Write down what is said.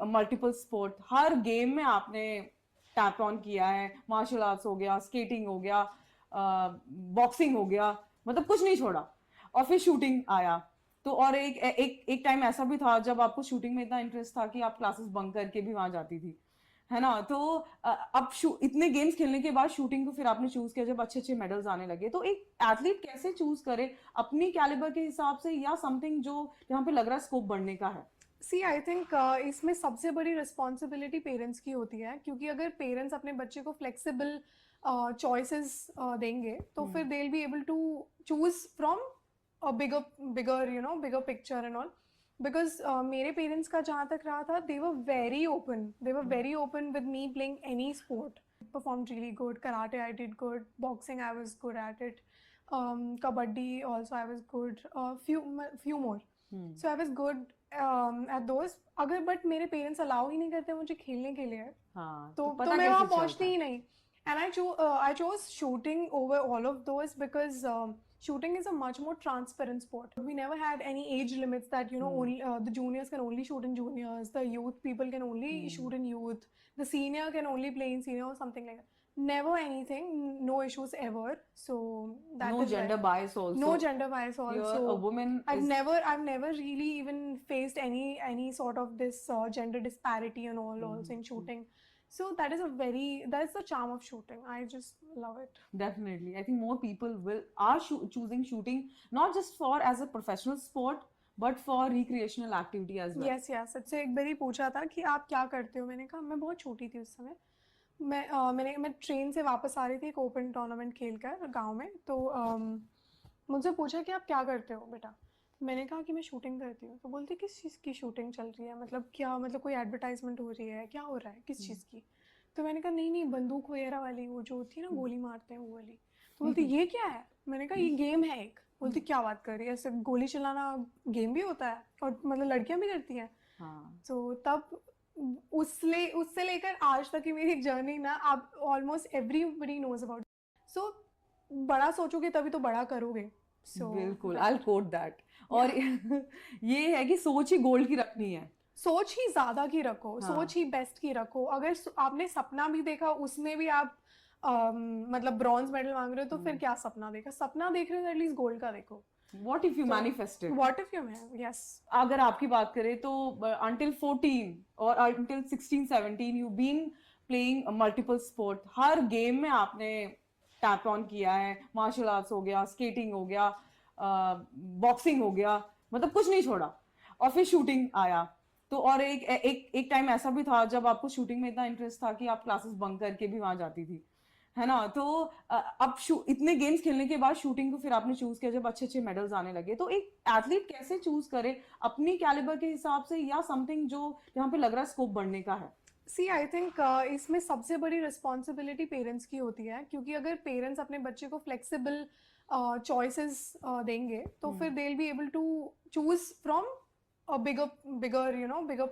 Multiple sport, हर game में आपने टैप ऑन किया है, मार्शल आर्ट्स हो गया, स्केटिंग हो गया, बॉक्सिंग हो गया, मतलब कुछ नहीं छोड़ा। और फिर शूटिंग आया, तो और एक टाइम ऐसा भी था जब आपको शूटिंग में इतना इंटरेस्ट था कि आप क्लासेस बंक करके भी वहां जाती थी, है ना। तो अब इतने गेम्स खेलने के बाद शूटिंग को फिर आपने चूज किया जब अच्छे अच्छे मेडल्स आने लगे। तो एक एथलीट कैसे चूज करे, अपनी कैलिबर के हिसाब से या समथिंग जो यहाँ पे लग रहा है स्कोप बढ़ने का है? सी आई थिंक इसमें सबसे बड़ी रिस्पॉन्सिबिलिटी पेरेंट्स की होती है, क्योंकि अगर पेरेंट्स अपने बच्चे को फ्लेक्सिबल चॉइसेस देंगे तो फिर they will be able to choose from a bigger picture and all. Because मेरे पेरेंट्स का जहाँ तक रहा था, they were very open with me playing any sport. Perform really good, karate I did good, boxing I was good at it, kabaddi also I was good, few more. So I was good at those. अगर but मेरे parents allow ही नहीं करते मुझे खेलने के लिए, हाँ, तो पता मैं वहाँ कैसे पहुँचती चलता ही है? नहीं। And I chose shooting over all of those because shooting is a much more transparent sport. We never had any age limits that only the juniors can only shoot in juniors, the youth people can only shoot in youth, the senior can only play in senior or something like that. Never anything, no issues ever. So that No is why. gender bias No also. gender bias Here a also. woman I've is. never really even faced any sort of this gender disparity and all also in shooting. So that is the charm of shooting. I just love it. Definitely, I think more people will are choosing shooting not just for as a professional sport but for recreational activity as well. Yes yes, इससे एक बार ही पूछा था कि आप क्या करते हो, मैंने कहा मैं बहुत छोटी थी उस समय। मैं ट्रेन से वापस आ रही थी एक ओपन टूर्नामेंट खेल कर गाँव में, तो मुझसे पूछा कि आप क्या करते हो बेटा। मैंने कहा कि मैं शूटिंग करती हूँ। तो बोलती किस चीज़ की शूटिंग चल रही है, मतलब क्या, मतलब कोई एडवर्टाइजमेंट हो रही है, क्या हो रहा है, किस चीज़ की। तो मैंने कहा नहीं नहीं, बंदूक वगैरह वाली, वो जो होती है ना गोली मारते हैं वो वाली। तो बोलती ये क्या है। मैंने कहा ये गेम है एक। बोलती क्या बात कर रही है, ऐसे गोली चलाना गेम भी होता है और मतलब लड़कियां भी करती हैं। हाँ, तो तब उससे लेकर आज तक की मेरी जर्नी ना, अब ऑलमोस्ट एवरीबडी नोज अबाउट। सो बड़ा सोचोगे तभी तो बड़ा करोगे। सो बिल्कुल, आई दैट, कोट दैट। या, और ये है कि सोच ही गोल्ड की रखनी है। सोच ही ज्यादा की रखो, सोच हाँ, ही बेस्ट की रखो। अगर आपने सपना भी देखा उसमें भी आप मतलब ब्रॉन्ज मेडल मांग रहे हो, तो फिर क्या सपना देखा, सपना देख रहे हो एटलीस्ट गोल्ड का देखो। व्हाट इफ यू तो मैनिफेस्टेड? व्हाट इफ यू मैं, यस। अगर आपकी बात करें तो अंटिल 14 और until 16 17 you been playing multiple sport, हर गेम में आपने टैप ऑन किया है, मार्शल आर्ट्स हो गया, स्केटिंग हो गया, बॉक्सिंग हो गया, मतलब कुछ नहीं छोड़ा। और फिर शूटिंग आया, तो और एक टाइम ऐसा भी था जब आपको शूटिंग में इतना इंटरेस्ट था कि आप क्लासेस बंक करके भी वहां जाती थी, है ना। तो अब इतने गेम्स खेलने के बाद शूटिंग को फिर आपने चूज किया जब अच्छे अच्छे मेडल्स आने लगे। तो एक एथलीट कैसे चूज करे, अपनी कैलिबर के हिसाब से या समथिंग जो यहाँ पे लग रहा है स्कोप बढ़ने का है? सी आई थिंक इसमें सबसे बड़ी रिस्पॉन्सिबिलिटी पेरेंट्स की होती है, क्योंकि अगर पेरेंट्स अपने बच्चे को फ्लेक्सिबल चॉइसेस देंगे तो फिर they will be able to choose from bigger